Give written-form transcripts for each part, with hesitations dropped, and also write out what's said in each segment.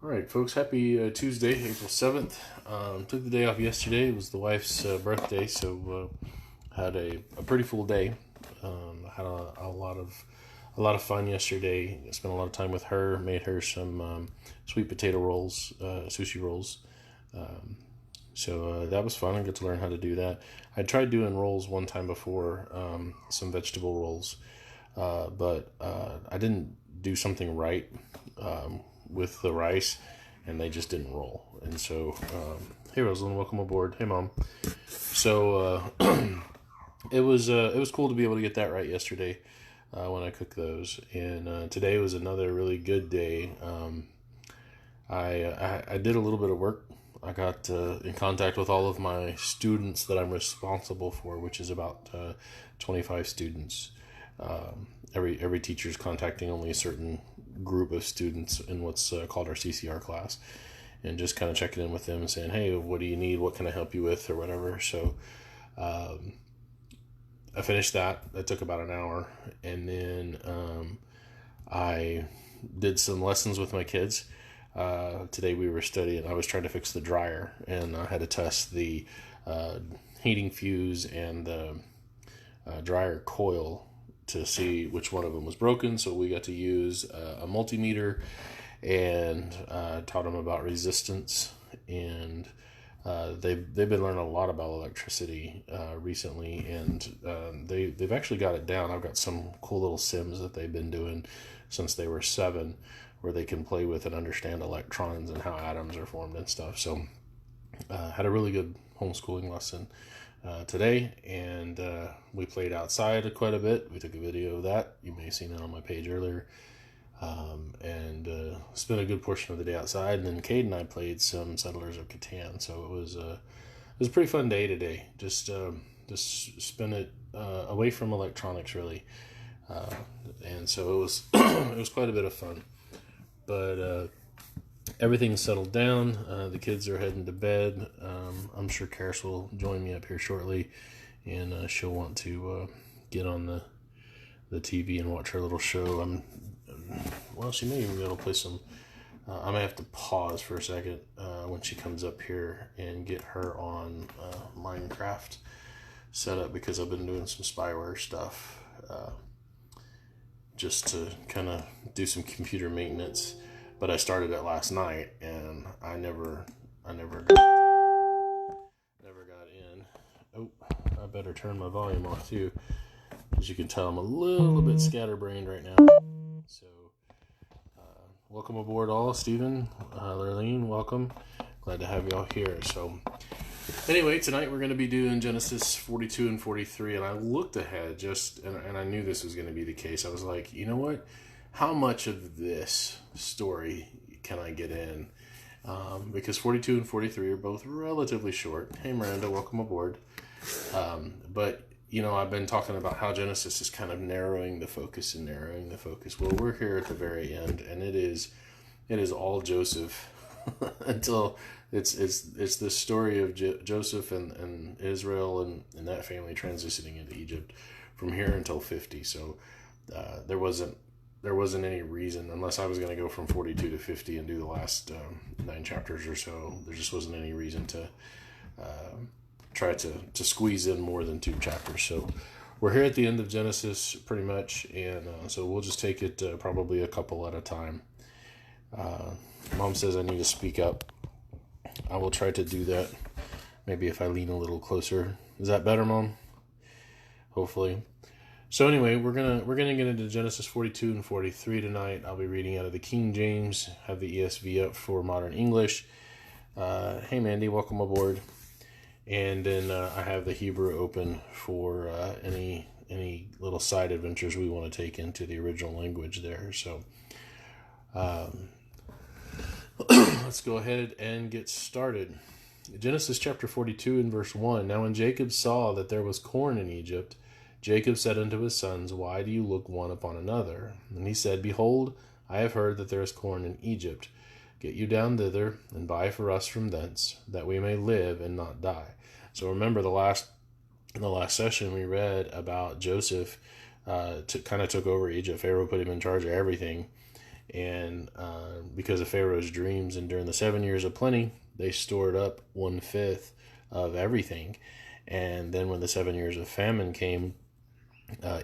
All right, folks, happy Tuesday, April 7th. Took the day off yesterday. It was the wife's birthday, so had a pretty full day. Had a lot of fun yesterday. Spent a lot of time with her. Made her some sweet potato rolls, sushi rolls. So that was fun. I got to learn how to do that. I tried doing rolls one time before, some vegetable rolls, but I didn't do something right with the rice, and they just didn't roll. And so, hey Rosalind, welcome aboard. Hey Mom. So it was cool to be able to get that right yesterday when I cooked those. And today was another really good day. I did a little bit of work. I got in contact with all of my students that I'm responsible for, which is about 25 students. Every teacher is contacting only a certain group of students in what's called our CCR class, and just kind of checking in with them and saying, hey, what do you need? What can I help you with, or whatever. So I finished that. That took about an hour, and then I did some lessons with my kids. Today we were studying. I was trying to fix the dryer, and I had to test the heating fuse and the dryer coil to see which one of them was broken. So we got to use a multimeter, and taught them about resistance. And they've been learning a lot about electricity recently, and they've actually got it down. I've got some cool little sims that they've been doing since they were 7, where they can play with and understand electrons and how atoms are formed and stuff. So had a really good homeschooling lesson today, and we played outside quite a bit. We took a video of that. You may have seen it on my page earlier. And spent a good portion of the day outside. And then Cade and I played some Settlers of Catan. So it was a pretty fun day today. Just spent it away from electronics, really. And so it was it was quite a bit of fun. But everything's settled down. The kids are heading to bed. I'm sure Karis will join me up here shortly, and she'll want to get on the TV and watch her little show. Well, she may even be able to play some. I may have to pause for a second when she comes up here and get her on Minecraft set up, because I've been doing some spyware stuff just to kind of do some computer maintenance. But I started it last night, and I never got in. Oh, I better turn my volume off too. As you can tell, I'm a little bit scatterbrained right now. So, welcome aboard all. Stephen, Lurleen, welcome. Glad to have you all here. So, anyway, tonight we're going to be doing Genesis 42 and 43, and I looked ahead and I knew this was going to be the case. I was like, you know what? How much of this story can I get in? Because 42 and 43 are both relatively short. Hey, Miranda, welcome aboard. But I've been talking about how Genesis is kind of narrowing the focus. Well, we're here at the very end, and it is all Joseph until it's the story of Joseph and Israel and that family transitioning into Egypt from here until 50. So there wasn't any reason, unless I was going to go from 42 to 50 and do the last 9 chapters or so. There just wasn't any reason to try to squeeze in more than 2 chapters. So we're here at the end of Genesis pretty much, and so we'll just take it probably a couple at a time. Mom says I need to speak up. I will try to do that. Maybe if I lean a little closer. Is that better, Mom? Hopefully. So anyway, we're gonna get into Genesis 42 and 43 tonight. I'll be reading out of the King James. Have the ESV up for Modern English. Hey Mandy, welcome aboard. And then I have the Hebrew open for any little side adventures we want to take into the original language there. So let's go ahead and get started. Genesis chapter 42 and verse 1. Now when Jacob saw that there was corn in Egypt, Jacob said unto his sons, Why do you look one upon another? And he said, Behold, I have heard that there is corn in Egypt. Get you down thither, and buy for us from thence, that we may live and not die. So remember, in the last session we read about Joseph kind of took over Egypt. Pharaoh put him in charge of everything, And because of Pharaoh's dreams, and during the 7 years of plenty, they stored up 1/5 of everything. And then when the 7 years of famine came,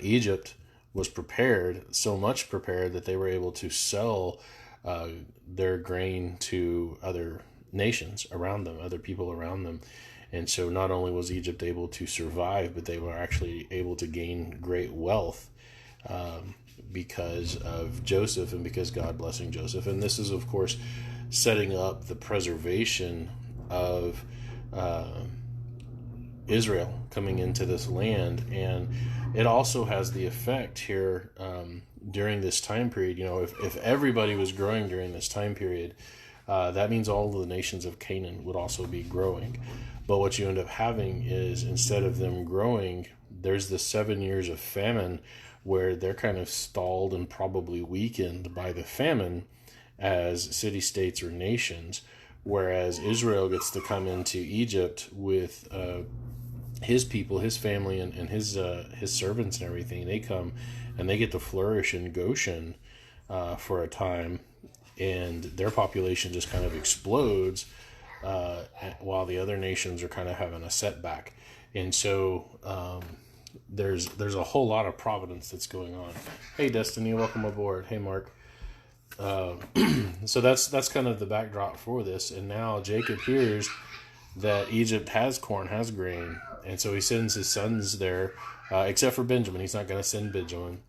Egypt was prepared, so much prepared that they were able to sell their grain to other nations around them, other people around them. And so not only was Egypt able to survive, but they were actually able to gain great wealth because of Joseph and because God blessing Joseph. And this is, of course, setting up the preservation of Israel coming into this land. And it also has the effect here during this time period. You know, if everybody was growing during this time period, that means all of the nations of Canaan would also be growing. But what you end up having is, instead of them growing, there's the 7 years of famine where they're kind of stalled and probably weakened by the famine as city-states or nations, whereas Israel gets to come into Egypt with his people, his family, and his servants and everything. They come and they get to flourish in Goshen for a time, and their population just kind of explodes while the other nations are kind of having a setback. And so there's a whole lot of providence that's going on. Hey, Destiny, welcome aboard. Hey, Mark. So that's kind of the backdrop for this. And now Jacob hears that Egypt has corn, has grain, and so he sends his sons there, except for Benjamin. He's not going to send Benjamin.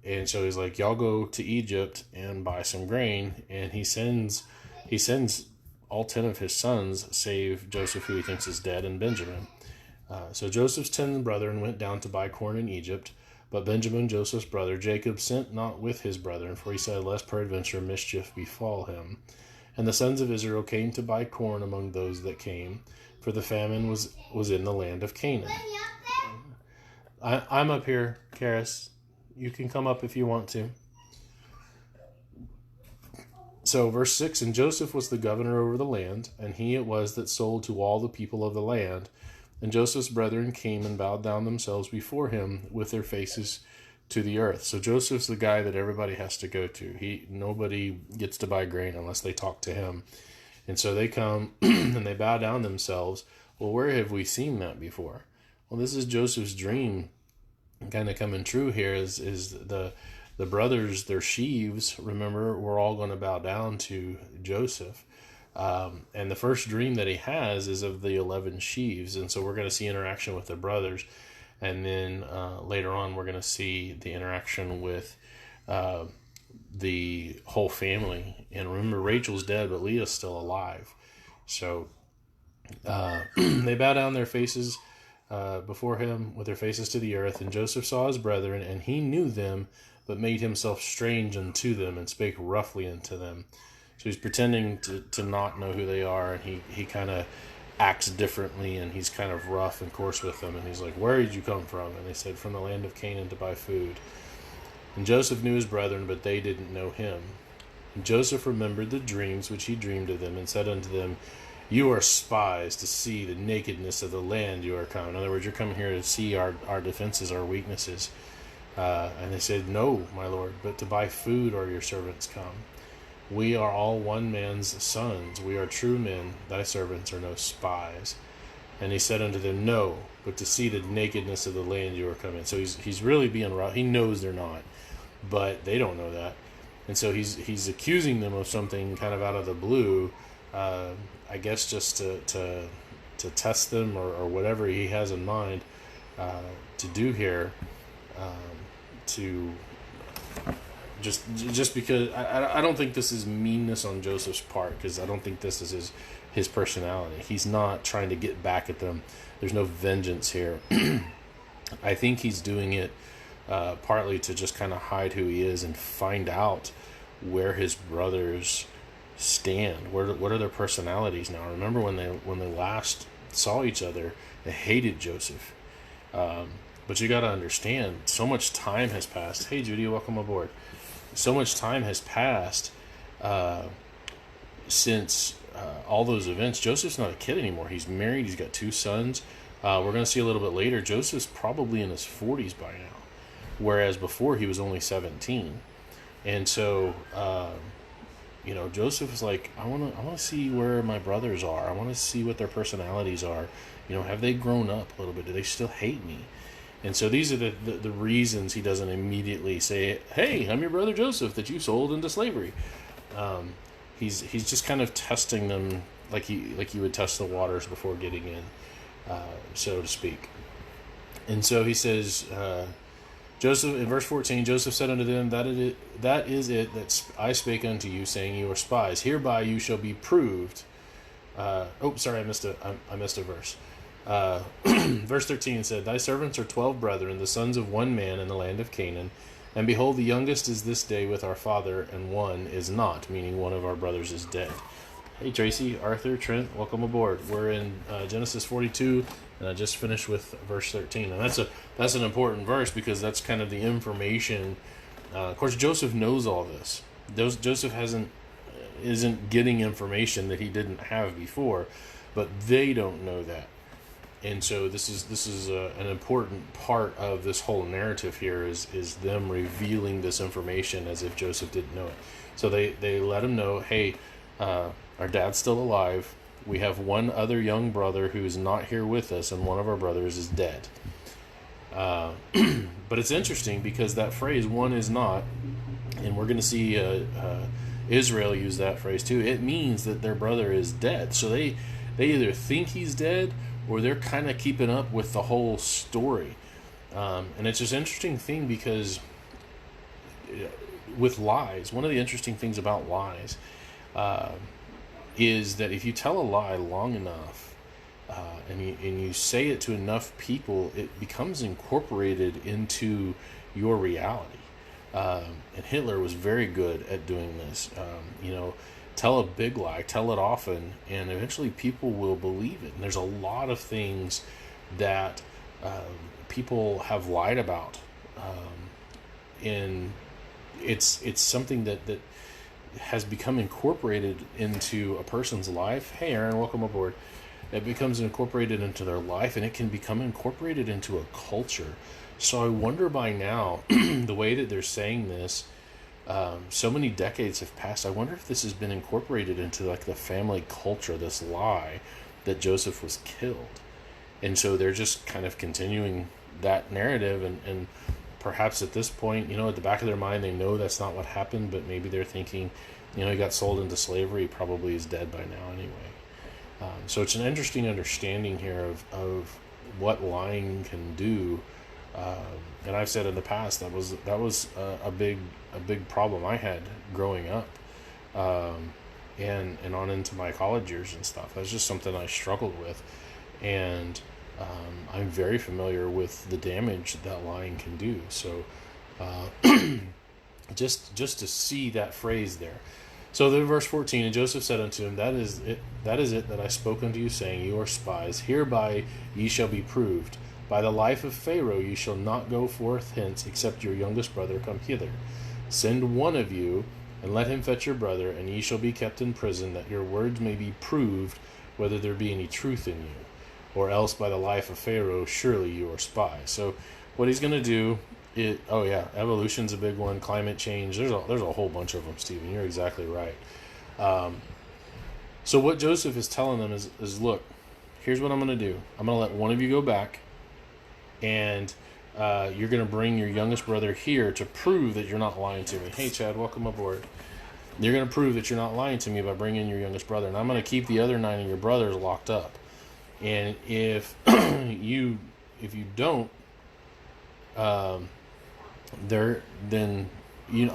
And so he's like, y'all go to Egypt and buy some grain. And he sends all 10 of his sons, save Joseph, who he thinks is dead, and Benjamin. So Joseph's 10 brethren went down to buy corn in Egypt. But Benjamin, Joseph's brother, Jacob, sent not with his brethren, for he said, lest peradventure mischief befall him. And the sons of Israel came to buy corn among those that came, for the famine was in the land of Canaan. I'm up here, Karis. You can come up if you want to. So verse 6, and Joseph was the governor over the land, and he it was that sold to all the people of the land. And Joseph's brethren came and bowed down themselves before him with their faces to the earth. So Joseph's the guy that everybody has to go to. Nobody gets to buy grain unless they talk to him. And so they come and they bow down themselves. Well, where have we seen that before? Well, this is Joseph's dream kind of coming true here. Is the brothers, their sheaves, remember, we're all going to bow down to Joseph. And the first dream that he has is of the 11 sheaves. And so we're going to see interaction with the brothers. And then later on, we're going to see the interaction with the whole family. And remember, Rachel's dead, but Leah's still alive. So they bow down their faces before him with their faces to the earth. And Joseph saw his brethren, and he knew them, but made himself strange unto them, and spake roughly unto them. So he's pretending to not know who they are, and he kind of acts differently, and he's kind of rough and coarse with them. And he's like, where did you come from? And they said, from the land of Canaan to buy food. And Joseph knew his brethren, but they didn't know him. And Joseph remembered the dreams which he dreamed of them, and said unto them, you are spies to see the nakedness of the land you are come. In other words, you're coming here to see our defenses, our weaknesses. And they said, no, my lord, but to buy food are your servants come. We are all one man's sons. We are true men. Thy servants are no spies. And he said unto them, no, but to see the nakedness of the land you are coming. So he's really being rough. He knows they're not, but they don't know that. And so he's accusing them of something kind of out of the blue, I guess just to test them or whatever he has in mind to do here, to just because I don't think this is meanness on Joseph's part, because I don't think this is his personality. He's not trying to get back at them. There's no vengeance here. I think he's doing it partly to just kind of hide who he is and find out where his brothers stand. What are their personalities now? Remember when they last saw each other, they hated Joseph. But you got to understand, so much time has passed. Hey, Judy, welcome aboard. So much time has passed since all those events. Joseph's not a kid anymore. He's married. He's got 2 sons. We're going to see a little bit later, Joseph's probably in his 40s by now, whereas before he was only 17. And so, Joseph is like, I want to see where my brothers are. I want to see what their personalities are. Have they grown up a little bit? Do they still hate me? And so these are the reasons he doesn't immediately say, hey, I'm your brother Joseph that you sold into slavery. He's just kind of testing them like you would test the waters before getting in, so to speak. And so he says, Joseph, in verse 14, Joseph said unto them, that is it that I spake unto you, saying, you are spies. Hereby you shall be proved. I missed a verse. Verse 13 said, thy servants are 12 brethren, the sons of one man in the land of Canaan. And behold, the youngest is this day with our father, and one is not, meaning one of our brothers is dead. Hey, Tracy, Arthur, Trent, welcome aboard. We're in Genesis 42, and I just finished with verse 13. And that's an important verse because that's kind of the information. Of course, Joseph knows all this. Joseph isn't getting information that he didn't have before, but they don't know that. And so this is an important part of this whole narrative here is them revealing this information as if Joseph didn't know it. So they let him know, hey, our dad's still alive. We have one other young brother who's not here with us, and one of our brothers is dead. But it's interesting because that phrase, one is not, and we're going to see Israel use that phrase too. It means that their brother is dead. So they either think he's dead or they're kind of keeping up with the whole story. And it's just an interesting thing because with lies, one of the interesting things about lies is that if you tell a lie long enough and you say it to enough people, it becomes incorporated into your reality. And Hitler was very good at doing this. Tell a big lie, tell it often, and eventually people will believe it. And there's a lot of things that people have lied about, and it's something that has become incorporated into a person's life. Hey, Aaron, welcome aboard. It becomes incorporated into their life, and it can become incorporated into a culture. So I wonder by now, the way that they're saying this, so many decades have passed. I wonder if this has been incorporated into like the family culture, this lie that Joseph was killed. And so they're just kind of continuing that narrative, and perhaps at this point, at the back of their mind, they know that's not what happened, but maybe they're thinking, he got sold into slavery, he probably is dead by now anyway. So it's an interesting understanding here of what lying can do. And I've said in the past that was a big problem I had growing up, and on into my college years and stuff. That's just something I struggled with, and I'm very familiar with the damage that lying can do. So just to see that phrase there. So then verse 14, and Joseph said unto him, that is it that I spoke unto you, saying, you are spies. Hereby ye shall be proved. By the life of Pharaoh ye shall not go forth hence, except your youngest brother come hither. Send one of you, and let him fetch your brother, and ye shall be kept in prison, that your words may be proved, whether there be any truth in you. Or else by the life of Pharaoh, surely you are spies. So what he's going to do, evolution's a big one, climate change, there's a whole bunch of them, Stephen, you're exactly right. So what Joseph is telling them is look, here's what I'm going to do. I'm going to let one of you go back, and you're going to bring your youngest brother here to prove that you're not lying to me. Hey, Chad, welcome aboard. You're going to prove that you're not lying to me by bringing your youngest brother, and I'm going to keep the other 9 of your brothers locked up. And if you don't, then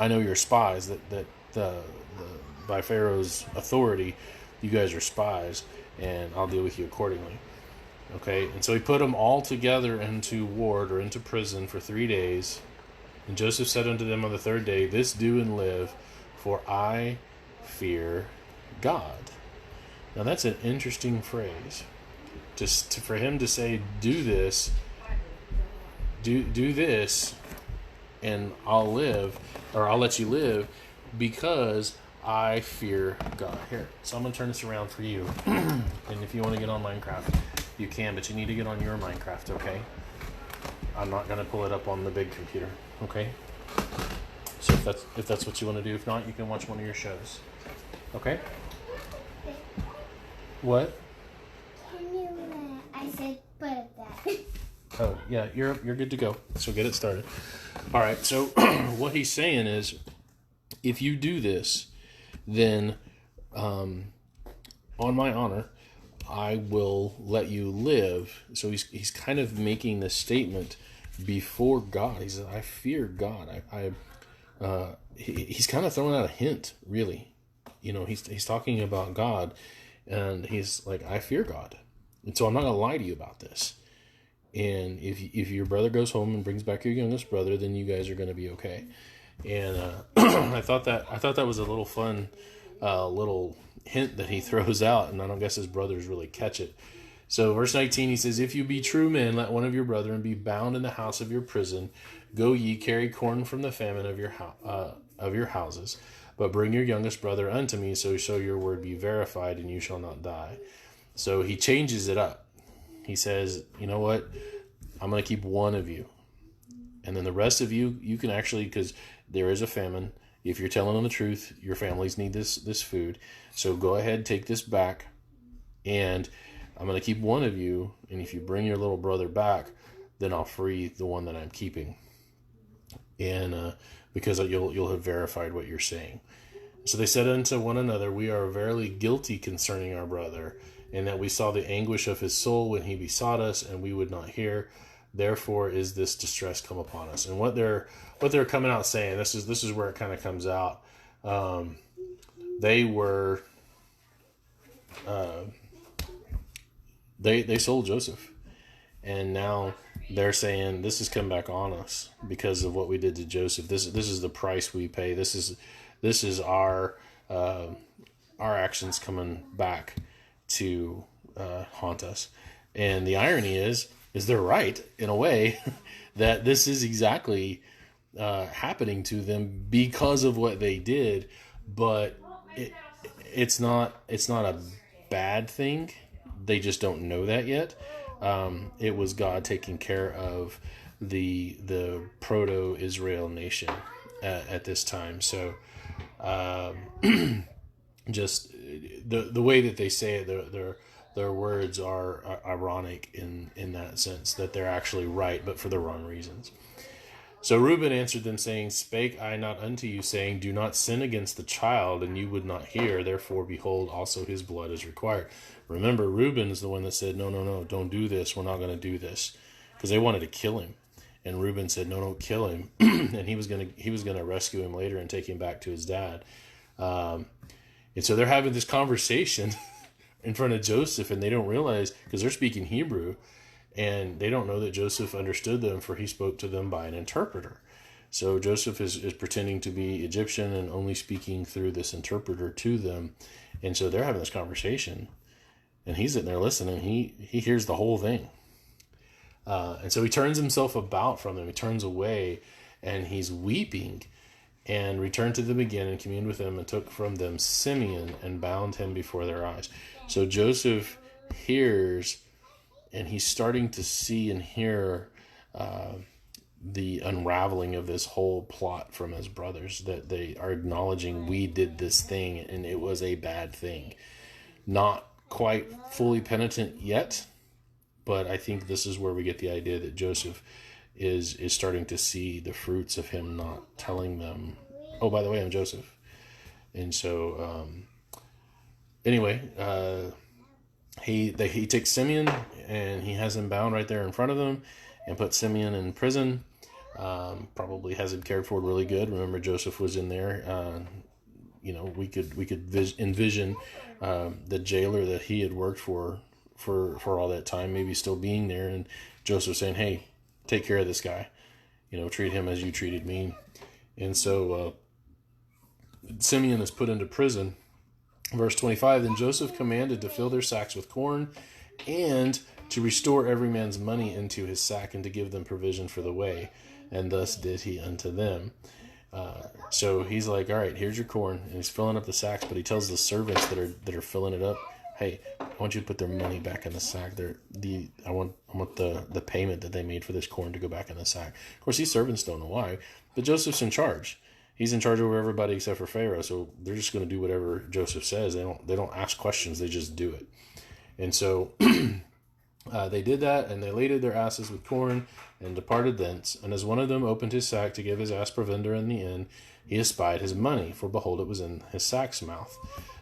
I know you're spies. That by Pharaoh's authority, you guys are spies, and I'll deal with you accordingly. Okay, and so he put them all together into ward or into prison for 3 days. And Joseph said unto them on the 3rd day, this do and live, for I fear God. Now that's an interesting phrase. For him to say, do this, and I'll live, or I'll let you live, because I fear God. Here, so I'm going to turn this around for you. And if you want to get on Minecraft, you can, but you need to get on your Minecraft, okay? I'm not going to pull it up on the big computer, okay? So that's what you want to do. If not, you can watch one of your shows. Okay. What? Can you? I said put that. Oh yeah, you're good to go. So get it started. All right. So what he's saying is, if you do this, then on my honor, I will let you live. So he's kind of making this statement before God. He says, I fear God. He's kind of throwing out a hint, really. You know, he's talking about God, and he's like, I fear God, and so I'm not going to lie to you about this. And if your brother goes home and brings back your youngest brother, then you guys are going to be okay. And I thought that was a little fun little hint that he throws out, and I don't guess his brothers really catch it. So verse 19, he says, if you be true men, let one of your brethren be bound in the house of your prison. Go ye, carry corn from the famine of your houses, but bring your youngest brother unto me, so shall your word be verified, and you shall not die. So he changes it up. He says, you know what? I'm going to keep one of you. And then the rest of you, you can actually, because there is a famine. If you're telling them the truth, your families need this food. So go ahead, take this back. And I'm going to keep one of you. And if you bring your little brother back, then I'll free the one that I'm keeping. And because you'll have verified what you're saying. So they said unto one another, we are verily guilty concerning our brother, and that we saw the anguish of his soul when he besought us, and we would not hear. Therefore is this distress come upon us. And what they're coming out saying, this is where it kind of comes out. They were they sold Joseph, and now they're saying this has come back on us because of what we did to Joseph. This is the price we pay. This is our actions coming back to haunt us. And the irony is they're right in a way that this is exactly happening to them because of what they did, but it's not a bad thing. They just don't know that yet. It was God taking care of the proto-Israel nation at this time. So just the way that they say it, their words are ironic in that sense, that they're actually right, but for the wrong reasons. So Reuben answered them, saying, spake I not unto you, saying, do not sin against the child, and you would not hear. Therefore, behold, also his blood is required. Remember, Reuben is the one that said, no, don't do this. We're not going to do this, because they wanted to kill him. And Reuben said, no, don't kill him. And he was going to rescue him later and take him back to his dad. And so they're having this conversation in front of Joseph, and they don't realize, because they're speaking Hebrew, and they don't know that Joseph understood them, for he spoke to them by an interpreter. So Joseph is pretending to be Egyptian and only speaking through this interpreter to them. And so they're having this conversation, and he's sitting there listening. He hears the whole thing. And so he turns himself about from them. He turns away, and he's weeping, and returned to them again and communed with them, and took from them Simeon and bound him before their eyes. So Joseph hears, and he's starting to see and hear the unraveling of this whole plot from his brothers, that they are acknowledging, we did this thing and it was a bad thing. Not quite fully penitent yet, but I think this is where we get the idea that Joseph is starting to see the fruits of him not telling them, oh, by the way, I'm Joseph. And so anyway, he takes Simeon, and he has him bound right there in front of them, and puts Simeon in prison. Probably has him cared for really good. Remember, Joseph was in there. We could envision the jailer that he had worked for all that time, maybe still being there, and Joseph saying, "Hey, take care of this guy. Treat him as you treated me." And so Simeon is put into prison. Verse 25, then Joseph commanded to fill their sacks with corn, and to restore every man's money into his sack, and to give them provision for the way. And thus did he unto them. So he's like, all right, here's your corn. And he's filling up the sacks, but he tells the servants that are filling it up, hey, I want you to put their money back in the sack. I want the payment that they made for this corn to go back in the sack. Of course, these servants don't know why, but Joseph's in charge. he's in charge over everybody except for Pharaoh. So they're just going to do whatever Joseph says. They don't ask questions. They just do it. And so they did that, and they laded their asses with corn and departed thence. And as one of them opened his sack to give his ass provender in the inn, he espied his money, for behold, it was in his sack's mouth.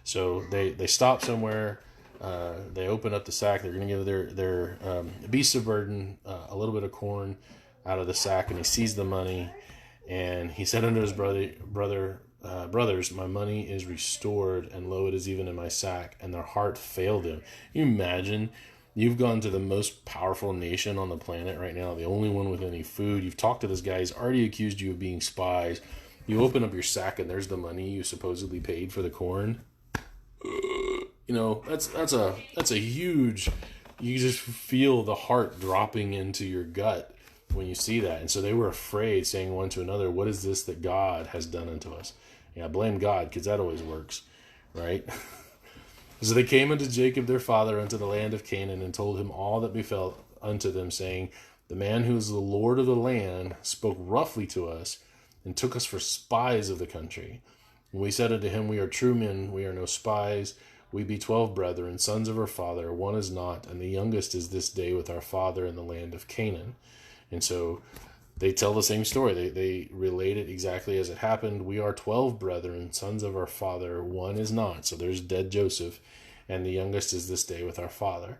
So they stop somewhere. They open up the sack. They're going to give their beasts of burden a little bit of corn out of the sack, and he sees the money. And he said unto his brothers, my money is restored, and lo, it is even in my sack. And their heart failed them. Can you imagine? You've gone to the most powerful nation on the planet right now, the only one with any food. You've talked to this guy. He's already accused you of being spies. You open up your sack, and there's the money you supposedly paid for the corn. That's a huge. You just feel the heart dropping into your gut when you see that. And so they were afraid, saying one to another, what is this that God has done unto us? Yeah, blame God, because that always works, right? So they came unto Jacob their father unto the land of Canaan, and told him all that befell unto them, saying, the man who is the Lord of the land spoke roughly to us, and took us for spies of the country. And we said unto him, we are true men, we are no spies. We be 12 brethren, sons of our father, one is not, and the youngest is this day with our father in the land of Canaan. And so they tell the same story. They relate it exactly as it happened. We are 12 brethren, sons of our father, one is not. So there's dead Joseph, and the youngest is this day with our father.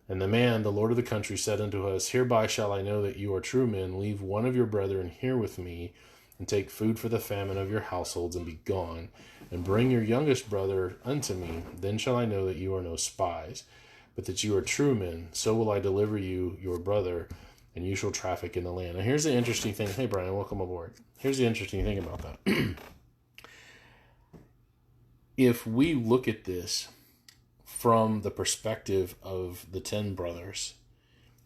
And the man, the Lord of the country, said unto us, hereby shall I know that you are true men. Leave one of your brethren here with me, and take food for the famine of your households, and be gone. And bring your youngest brother unto me. Then shall I know that you are no spies, but that you are true men. So will I deliver you your brother, and you shall traffic in the land. Now here's the interesting thing. Hey, Brian, welcome aboard. Here's the interesting thing about that. If we look at this from the perspective of the 10 brothers,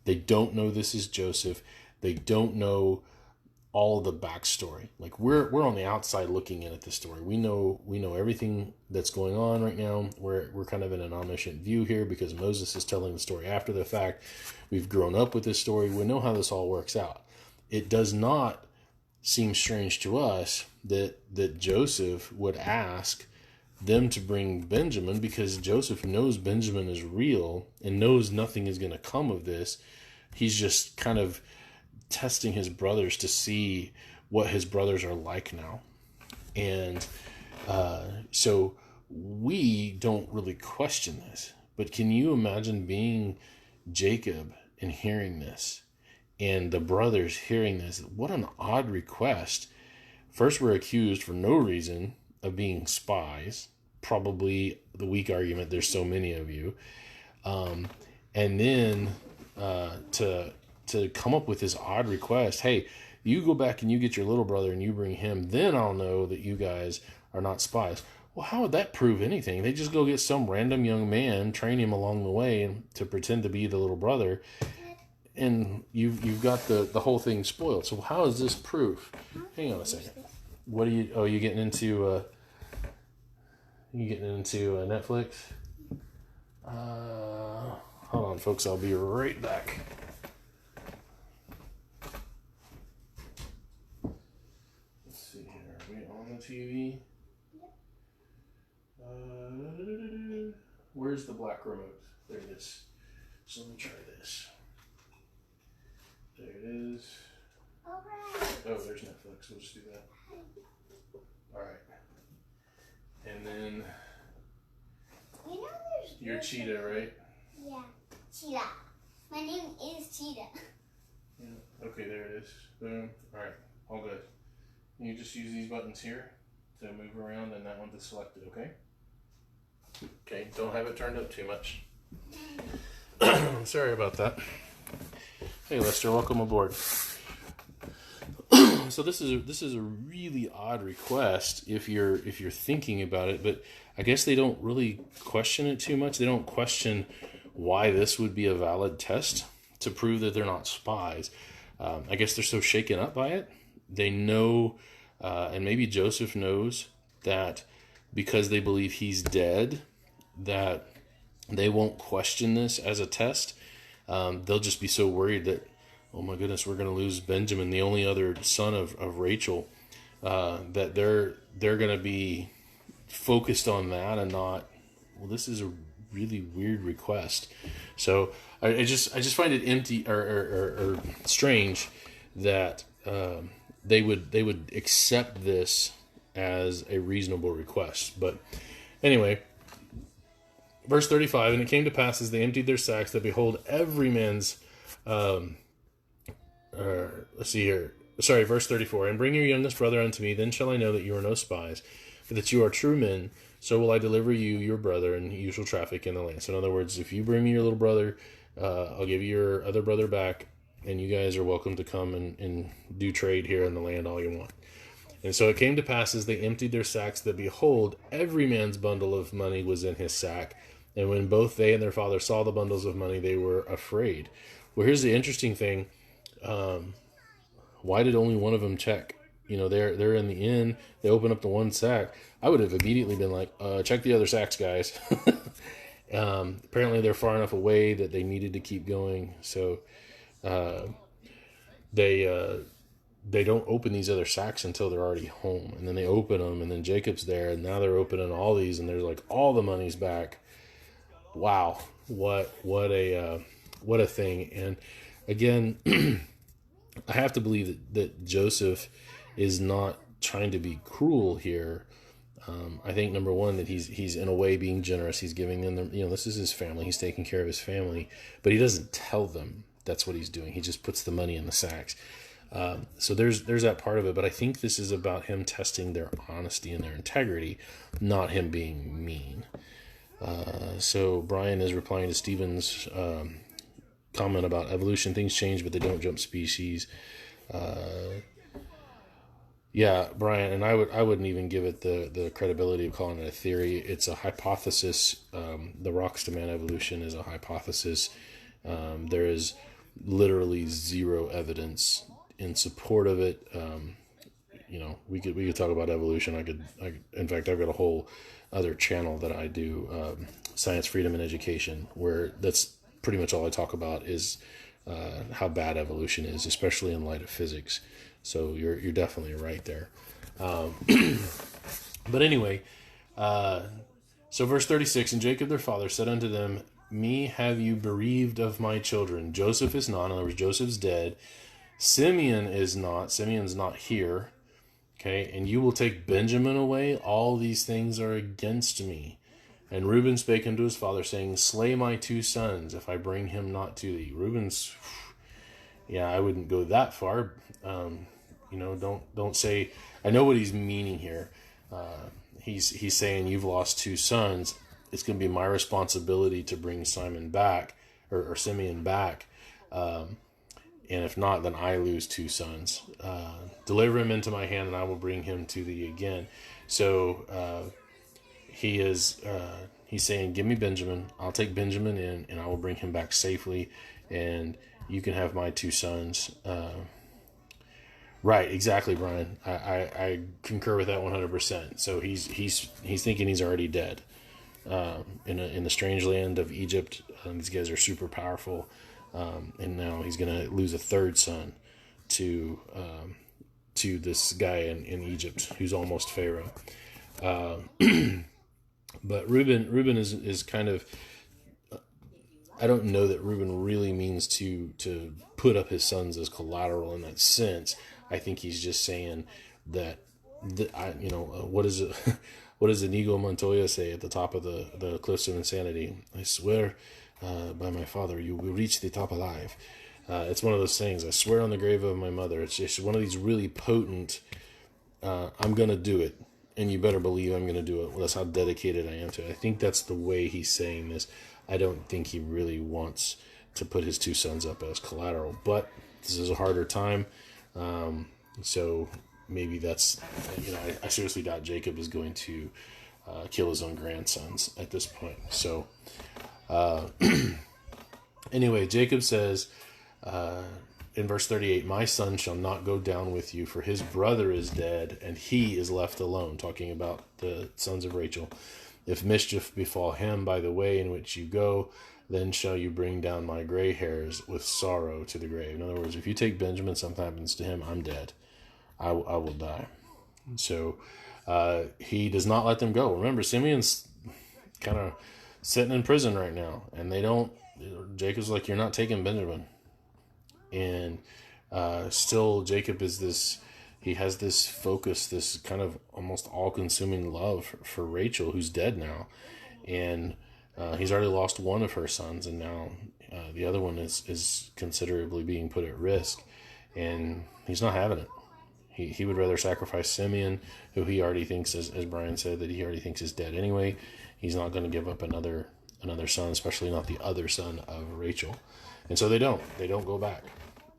they don't know this is Joseph. They don't know all the backstory. Like we're on the outside looking in at this story. We know everything that's going on right now. We're kind of in an omniscient view here because Moses is telling the story after the fact. We've grown up with this story. We know how this all works out. It does not seem strange to us that Joseph would ask them to bring Benjamin, because Joseph knows Benjamin is real and knows nothing is going to come of this. He's just kind of testing his brothers to see what his brothers are like now. And so we don't really question this. But can you imagine being Jacob and hearing this, and the brothers hearing this? What an odd request. First, we're accused for no reason of being spies. Probably the weak argument, there's so many of you. And then to come up with this odd request, hey, you go back and you get your little brother and you bring him, then I'll know that you guys are not spies. Well, how would that prove anything? They just go get some random young man, train him along the way to pretend to be the little brother, and you've got the whole thing spoiled. So how is this proof? Hang on a second. What are you? Oh, you getting into Netflix? Hold on, folks. I'll be right back. Let's see here. Are we on the TV? Where's the black remote? There it is. So let me try this. There it is. All right. Oh, there's Netflix. We'll just do that. All right. And then You know there's... you're Cheetah, right? Yeah, Cheetah. My name is Cheetah. Yeah. Okay, there it is. Boom. All right. All good. You just use these buttons here to move around, and that one to select it, okay? Okay, don't have it turned up too much. Sorry about that. Hey, Lester, welcome aboard. So this is a really odd request if you're thinking about it, but I guess they don't really question it too much. They don't question why this would be a valid test to prove that they're not spies. I guess they're so shaken up by it. They know, and maybe Joseph knows, that because they believe he's dead, that they won't question this as a test. They'll just be so worried that, oh my goodness, we're going to lose Benjamin, the only other son of Rachel. that they're going to be focused on that and not, well, this is a really weird request. So I just find it empty or strange that they would accept this as a reasonable request. But anyway, verse 35, and it came to pass as they emptied their sacks that behold, every man's let's see here. Sorry, verse 34. And bring your youngest brother unto me, then shall I know that you are no spies, but that you are true men. So will I deliver you your brother, and you shall traffic in the land. So in other words, if you bring me your little brother, I'll give you your other brother back, and you guys are welcome to come and do trade here in the land all you want. And so it came to pass as they emptied their sacks that behold, every man's bundle of money was in his sack. And when both they and their father saw the bundles of money, they were afraid. Well, here's the interesting thing. Why did only one of them check? You know, they're in the inn. They open up the one sack. I would have immediately been like, check the other sacks, guys. Apparently they're far enough away that they needed to keep going. So they don't open these other sacks until they're already home. And then they open them, and then Jacob's there, and now they're opening all these, and there's like all the money's back. Wow, what a thing. And again, I have to believe that Joseph is not trying to be cruel here. I think number one, that he's in a way being generous. He's giving them, this is his family. He's taking care of his family, but he doesn't tell them that's what he's doing. He just puts the money in the sacks. So there's that part of it, but I think this is about him testing their honesty and their integrity, not him being mean. So Brian is replying to Stephen's comment about evolution. Things change, but they don't jump species. Yeah, Brian, and I wouldn't even give it the credibility of calling it a theory. It's a hypothesis. The rocks to man evolution is a hypothesis. There is literally zero evidence in support of it. We could talk about evolution. In fact, I've got a whole other channel that I do, Science, Freedom, and Education, where that's pretty much all I talk about is how bad evolution is, especially in light of physics. So you're definitely right there. But anyway, so verse 36, and Jacob their father said unto them, me have you bereaved of my children. Joseph is not. In other words, Joseph's dead. Simeon is not. Simeon's not here. Okay, and you will take Benjamin away. All these things are against me. And Reuben spake unto his father, saying, slay my two sons, if I bring him not to thee. Reuben's, I wouldn't go that far. Don't say. I know what he's meaning here. He's saying you've lost two sons. It's going to be my responsibility to bring Simon back or Simeon back. And if not, then I lose two sons. Deliver him into my hand, and I will bring him to thee again. So he's saying, give me Benjamin. I'll take Benjamin in, and I will bring him back safely, and you can have my two sons. Right, exactly, Brian. I concur with that 100%. So he's thinking he's already dead. In the strange land of Egypt, these guys are super powerful. And now he's going to lose a third son to this guy in Egypt who's almost Pharaoh. But Reuben is kind of, I don't know that Reuben really means to put up his sons as collateral in that sense. I think he's just saying that, what is it? What does Inigo Montoya say at the top of the cliffs of insanity? I swear by my father, you will reach the top alive. It's one of those things. I swear on the grave of my mother. It's just one of these really potent, I'm going to do it, and you better believe I'm going to do it. Well, that's how dedicated I am to it. I think that's the way he's saying this. I don't think he really wants to put his two sons up as collateral, but this is a harder time. So maybe that's, I seriously doubt Jacob is going to kill his own grandsons at this point. So anyway, Jacob says in verse 38, my son shall not go down with you, for his brother is dead, and he is left alone, talking about the sons of Rachel. If mischief befall him by the way in which you go, then shall you bring down my gray hairs with sorrow to the grave. In other words, if you take Benjamin, something happens to him, I'm dead. I will die. So he does not let them go. Remember, Simeon's kind of sitting in prison right now, and Jacob's like, you're not taking Benjamin. And still Jacob he has this focus, this kind of almost all-consuming love for Rachel, who's dead now. And he's already lost one of her sons, and now the other one is considerably being put at risk. And he's not having it. He would rather sacrifice Simeon, who he already thinks, as Brian said, that he already thinks is dead anyway. He's not going to give up another son, especially not the other son of Rachel. And so they don't go back.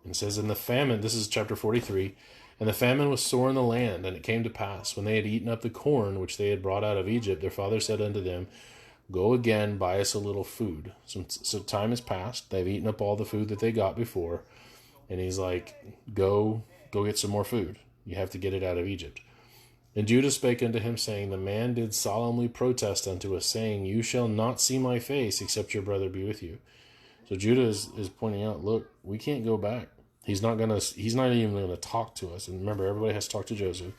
And it says, in the famine, this is chapter 43, and the famine was sore in the land, and it came to pass, when they had eaten up the corn which they had brought out of Egypt, their father said unto them, go again, buy us a little food. So time has passed. They've eaten up all the food that they got before. And he's like, go get some more food. You have to get it out of Egypt. And Judah spake unto him, saying, the man did solemnly protest unto us, saying, you shall not see my face, except your brother be with you. So Judah is pointing out, look, we can't go back. He's not even going to talk to us. And remember, everybody has to talk to Joseph.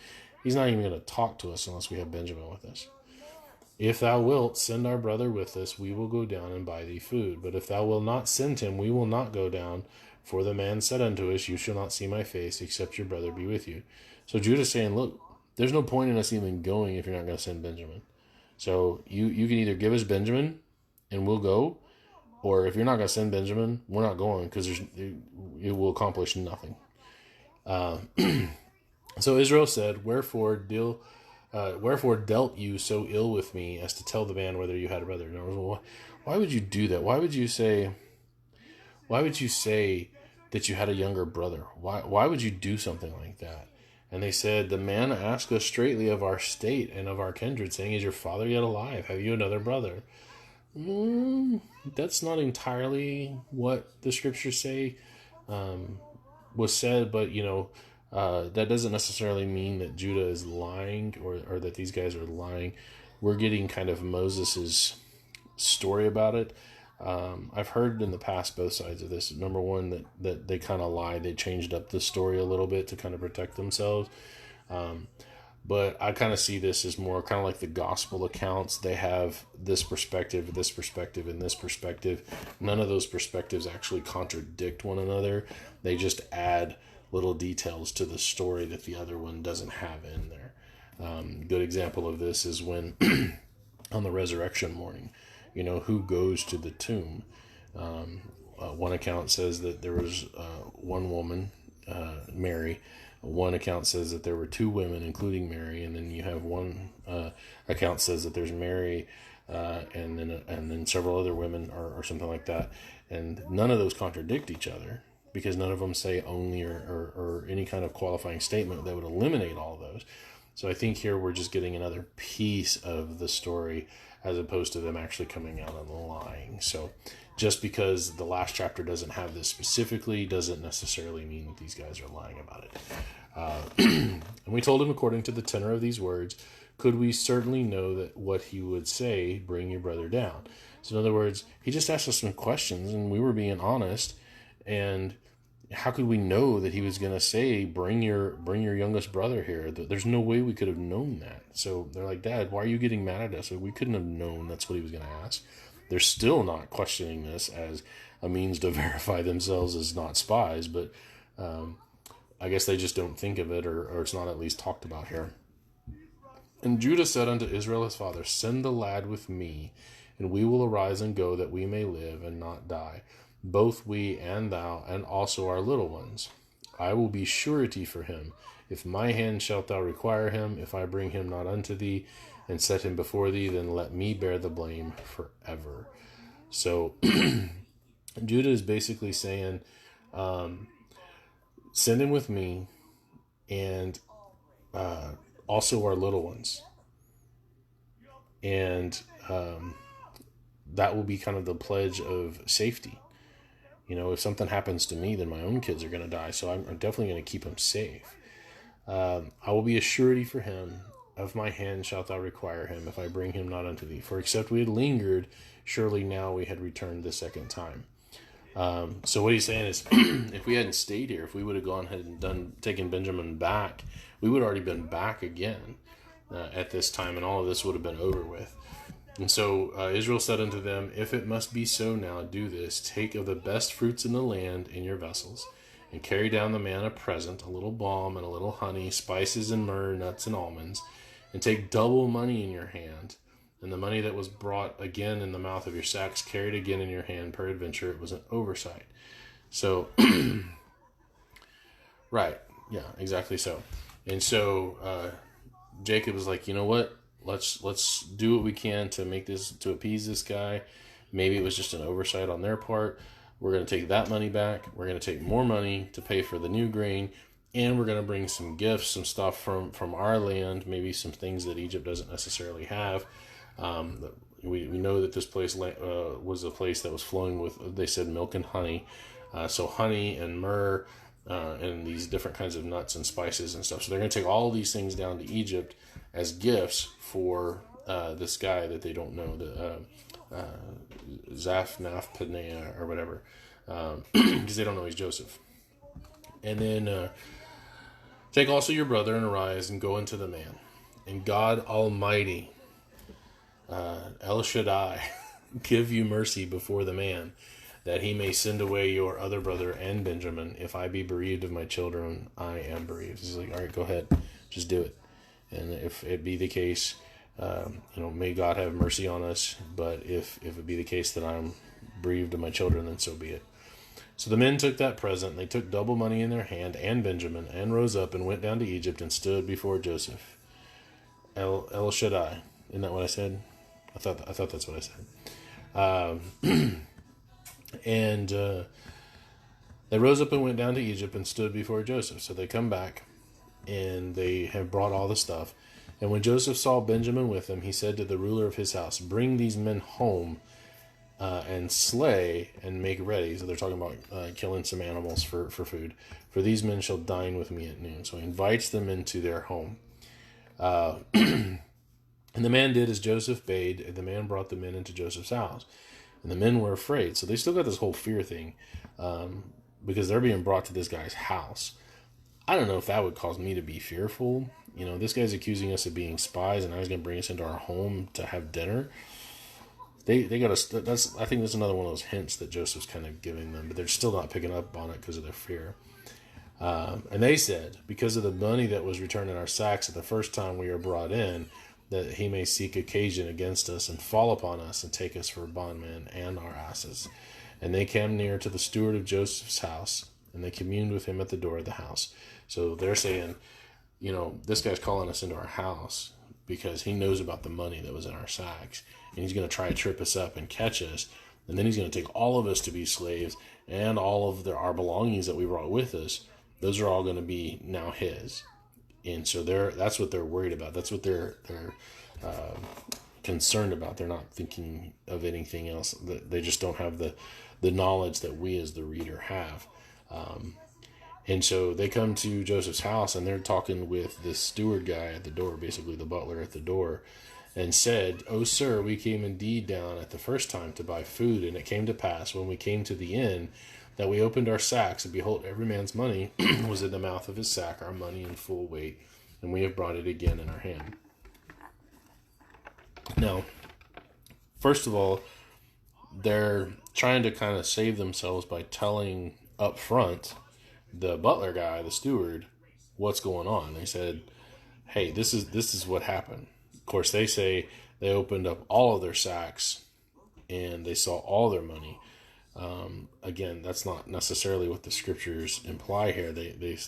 He's not even going to talk to us unless we have Benjamin with us. If thou wilt send our brother with us, we will go down and buy thee food. But if thou wilt not send him, we will not go down. For the man said unto us, you shall not see my face, except your brother be with you. So Judah's saying, look, there's no point in us even going if you're not going to send Benjamin. So you can either give us Benjamin and we'll go, or if you're not going to send Benjamin, we're not going, because it will accomplish nothing. So Israel said, wherefore dealt you so ill with me as to tell the man whether you had a brother? No, why would you do that? Why would you say that you had a younger brother? Why would you do something like that? And they said, the man asked us straightly of our state and of our kindred, saying, is your father yet alive? Have you another brother? That's not entirely what the scriptures say was said, but that doesn't necessarily mean that Judah is lying or that these guys are lying. We're getting kind of Moses's story about it. I've heard in the past both sides of this. Number one, that they kind of lied. They changed up the story a little bit to kind of protect themselves. But I kind of see this as more kind of like the gospel accounts. They have this perspective, and this perspective. None of those perspectives actually contradict one another. They just add little details to the story that the other one doesn't have in there. Good example of this is when on the resurrection morning, who goes to the tomb. One account says that there was one woman, Mary. One account says that there were two women, including Mary, and then you have one account says that there's Mary, and then several other women, or something like that. And none of those contradict each other, because none of them say only or any kind of qualifying statement that would eliminate all of those. So I think here we're just getting another piece of the story, as opposed to them actually coming out and lying. So just because the last chapter doesn't have this specifically doesn't necessarily mean that these guys are lying about it. And we told him, according to the tenor of these words, could we certainly know that what he would say, bring your brother down. So in other words, he just asked us some questions and we were being honest. And how could we know that he was going to say, bring your youngest brother here? There's no way we could have known that. So they're like, Dad, why are you getting mad at us? We couldn't have known that's what he was going to ask. They're still not questioning this as a means to verify themselves as not spies, but I guess they just don't think of it, or it's not at least talked about here. And Judah said unto Israel his father, send the lad with me, and we will arise and go, that we may live and not die, both we and thou, and also our little ones. I will be surety for him. If my hand shalt thou require him, if I bring him not unto thee, and set him before thee, then let me bear the blame forever. So Judah is basically saying, send him with me, and also our little ones. And that will be kind of the pledge of safety. If something happens to me, then my own kids are going to die. So I'm definitely going to keep them safe. I will be a surety for him. Of my hand shalt thou require him, if I bring him not unto thee. For except we had lingered, surely now we had returned the second time. So what he's saying is, if we hadn't stayed here, if we would have gone ahead and taken Benjamin back, we would have already been back again at this time, and all of this would have been over with. And so Israel said unto them, if it must be so now, do this. Take of the best fruits in the land in your vessels, and carry down the man a present, a little balm and a little honey, spices and myrrh, nuts and almonds, and take double money in your hand. And the money that was brought again in the mouth of your sacks, carried again in your hand, peradventure it was an oversight. So, right, yeah, exactly so. And so Jacob was like, you know what? Let's do what we can to make this, to appease this guy. Maybe it was just an oversight on their part. We're going to take that money back. We're going to take more money to pay for the new grain, and we're going to bring some gifts, some stuff from our land, maybe some things that Egypt doesn't necessarily have. We know that this place was a place that was flowing with, they said, milk and honey. So honey and myrrh and these different kinds of nuts and spices and stuff. So they're going to take all these things down to Egypt as gifts for this guy that they don't know, the Zaphnath-Paneah or whatever, because they don't know he's Joseph. And then take also your brother and arise and go into the man. And God Almighty, El Shaddai, give you mercy before the man, that he may send away your other brother and Benjamin. If I be bereaved of my children, I am bereaved. He's like, all right, go ahead, just do it. And if it be the case, may God have mercy on us. But if it be the case that I'm bereaved of my children, then so be it. So the men took that present, and they took double money in their hand, and Benjamin, and rose up and went down to Egypt and stood before Joseph. El Shaddai. Isn't that what I said? I thought that's what I said. And they rose up and went down to Egypt and stood before Joseph. So they come back, and they have brought all the stuff. And when Joseph saw Benjamin with them, he said to the ruler of his house, bring these men home and slay and make ready. So they're talking about killing some animals for food. For these men shall dine with me at noon. So he invites them into their home. And the man did as Joseph bade, and the man brought the men into Joseph's house. And the men were afraid. So they still got this whole fear thing because they're being brought to this guy's house. I don't know if that would cause me to be fearful. You know, this guy's accusing us of being spies, and now he's going to bring us into our home to have dinner. They got to. I think that's another one of those hints that Joseph's kind of giving them, but they're still not picking up on it because of their fear. And they said, because of the money that was returned in our sacks at the first time we were brought in, that he may seek occasion against us and fall upon us and take us for bondmen and our asses. And they came near to the steward of Joseph's house, and they communed with him at the door of the house. So they're saying, this guy's calling us into our house because he knows about the money that was in our sacks, and he's going to try to trip us up and catch us, and then he's going to take all of us to be slaves, and all of our belongings that we brought with us, those are all going to be now his. And so that's what they're worried about. That's what they're concerned about. They're not thinking of anything else. They just don't have the knowledge that we as the reader have. And so they come to Joseph's house, and they're talking with this steward guy at the door, basically the butler at the door, and said, "O sir, we came indeed down at the first time to buy food, and it came to pass, when we came to the inn, that we opened our sacks, and behold, every man's money was in the mouth of his sack, our money in full weight, and we have brought it again in our hand." Now, first of all, they're trying to kind of save themselves by telling up front the butler guy, the steward, what's going on. They said, hey, this is what happened. Of course, they say they opened up all of their sacks and they saw all their money. Again, that's not necessarily what the scriptures imply here.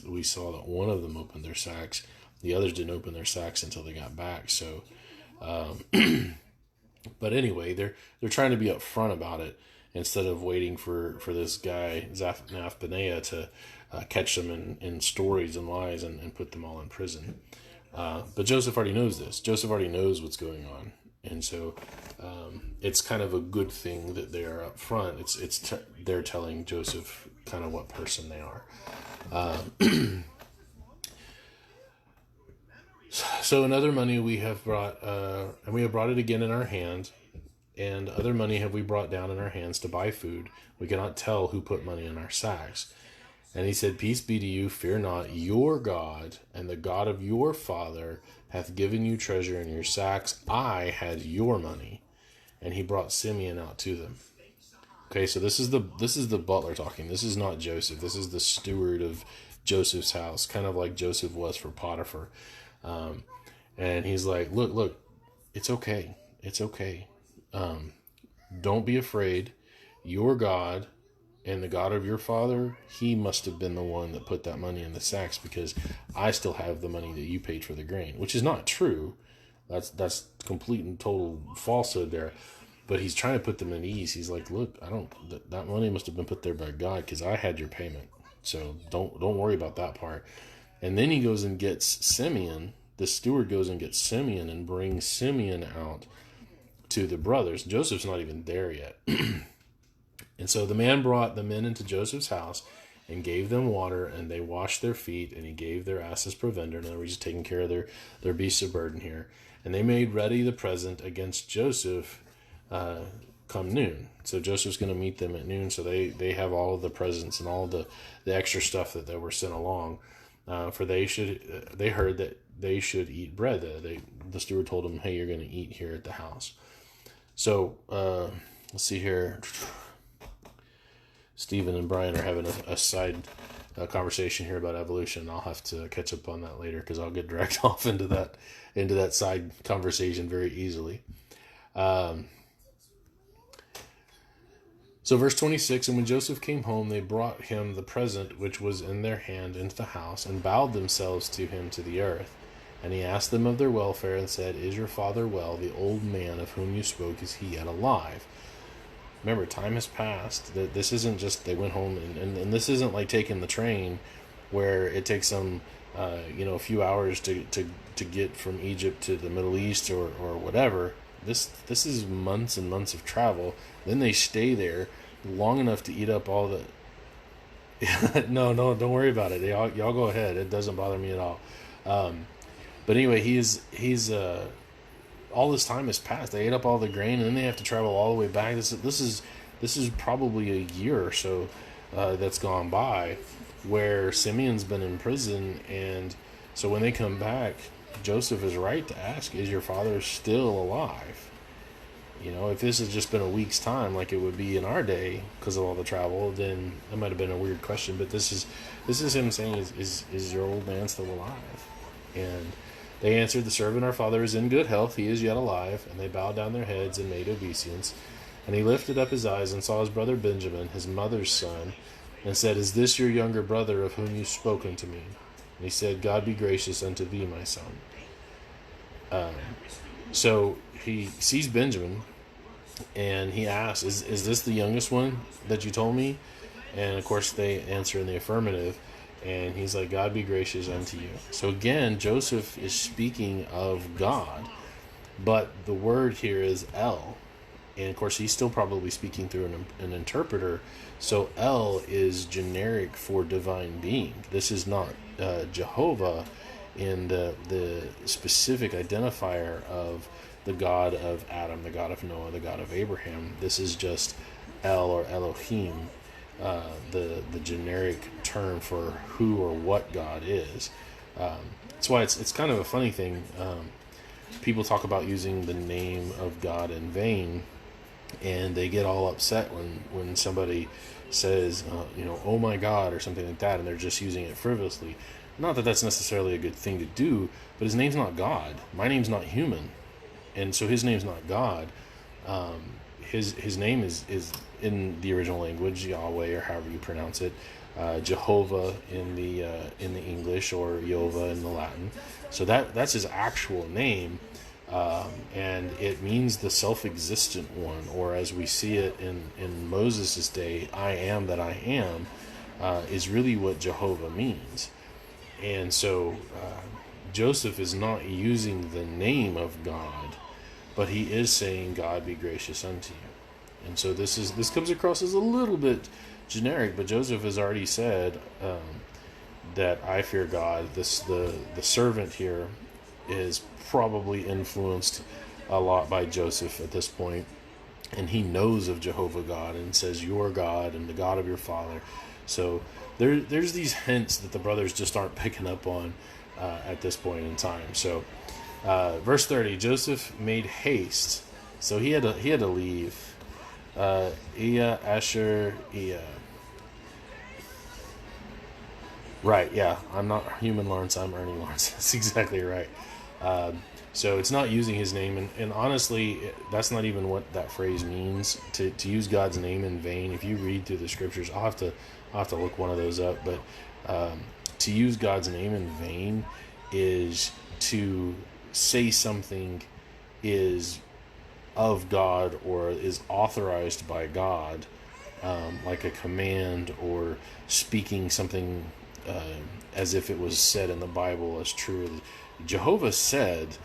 We saw that one of them opened their sacks. The others didn't open their sacks until they got back. So, but anyway, they're trying to be upfront about it instead of waiting for this guy Zaphnath-Paneah to catch them in stories and lies and put them all in prison. But Joseph already knows this. Joseph already knows what's going on. And so it's kind of a good thing that they are up front. They're telling Joseph kind of what person they are. So another money we have brought, and we have brought it again in our hand. and other money have we brought down in our hands to buy food. We cannot tell who put money in our sacks. And he said, Peace be to you, fear not, your God and the God of your father hath given you treasure in your sacks. I had your money. And he brought Simeon out to them. Okay, so this is the butler talking. This is not Joseph. This is the steward of Joseph's house, kind of like Joseph was for Potiphar. And he's like, look, it's okay. It's okay. Don't be afraid. Your God and the God of your father, he must have been the one that put that money in the sacks, because I still have the money that you paid for the grain, which is not true. That's complete and total falsehood there. But he's trying to put them at ease. He's like, look, that money must have been put there by God, because I had your payment. So don't worry about that part. And then he goes and gets Simeon. The steward goes and gets Simeon and brings Simeon out to the brothers. Joseph's not even there yet. And so the man brought the men into Joseph's house and gave them water, and they washed their feet, and he gave their asses provender. In other words, he's taking care of their beasts of burden here. And they made ready the present against Joseph come noon. So Joseph's going to meet them at noon. So they have all of the presents and all the extra stuff that they were sent along. For they heard that they should eat bread. The steward told them, hey, you're going to eat here at the house. So let's see here. Stephen and Brian are having a side conversation here about evolution. I'll have to catch up on that later, because I'll get dragged off into that side conversation very easily. So verse 26, and when Joseph came home, they brought him the present which was in their hand into the house, and bowed themselves to him to the earth. And he asked them of their welfare, and said, Is your father well? The old man of whom you spoke, is he yet alive? Remember, time has passed. This isn't just they went home, and this isn't like taking the train where it takes them a few hours to get from Egypt to the Middle East or whatever. This is months and months of travel. Then they stay there long enough to eat up all the no, don't worry about it. Y'all go ahead. It doesn't bother me at all. But anyway, he's all this time has passed. They ate up all the grain, and then they have to travel all the way back. This is probably a year or so that's gone by, where Simeon's been in prison. And so when they come back, Joseph is right to ask, is your father still alive? If this has just been a week's time, like it would be in our day because of all the travel, then that might have been a weird question. But this is him saying, is your old man still alive? And they answered, the servant our father is in good health, he is yet alive. And they bowed down their heads and made obeisance. And he lifted up his eyes and saw his brother Benjamin, his mother's son, and said, Is this your younger brother of whom you spoke unto me? And he said, God be gracious unto thee, my son. So he sees Benjamin, and he asks, is this the youngest one that you told me? And of course they answer in the affirmative. And he's like, God be gracious unto you. So again, Joseph is speaking of God, but the word here is El. And of course, he's still probably speaking through an interpreter. So El is generic for divine being. This is not Jehovah in the specific identifier of the God of Adam, the God of Noah, the God of Abraham. This is just El or Elohim, the generic term for who or what God is. That's why it's kind of a funny thing. People talk about using the name of God in vain, and they get all upset when somebody says, oh my God, or something like that, and they're just using it frivolously. Not that that's necessarily a good thing to do, but his name's not God. My name's not human, and so his name's not God. His name is in the original language, Yahweh, or however you pronounce it, Jehovah in the English, or Jehovah in the Latin. So that's his actual name, and it means the self-existent one, or as we see it in Moses' day, I am that I am, is really what Jehovah means. And so Joseph is not using the name of God, but he is saying, God be gracious unto you. And so this comes across as a little bit generic, but Joseph has already said that I fear God. The servant here is probably influenced a lot by Joseph at this point. and he knows of Jehovah God and says, "Your God and the God of your father." So there's these hints that the brothers just aren't picking up on at this point in time. So verse 30, Joseph made haste, so he had to leave. Asher, right? Yeah, I'm not Human Lawrence. I'm Ernie Lawrence. That's exactly right. So it's not using his name, and honestly, that's not even what that phrase means. To use God's name in vain. If you read through the scriptures, I'll have to look one of those up. But to use God's name in vain is to say something is of God or is authorized by God, like a command, or speaking something as if it was said in the Bible as true. Jehovah said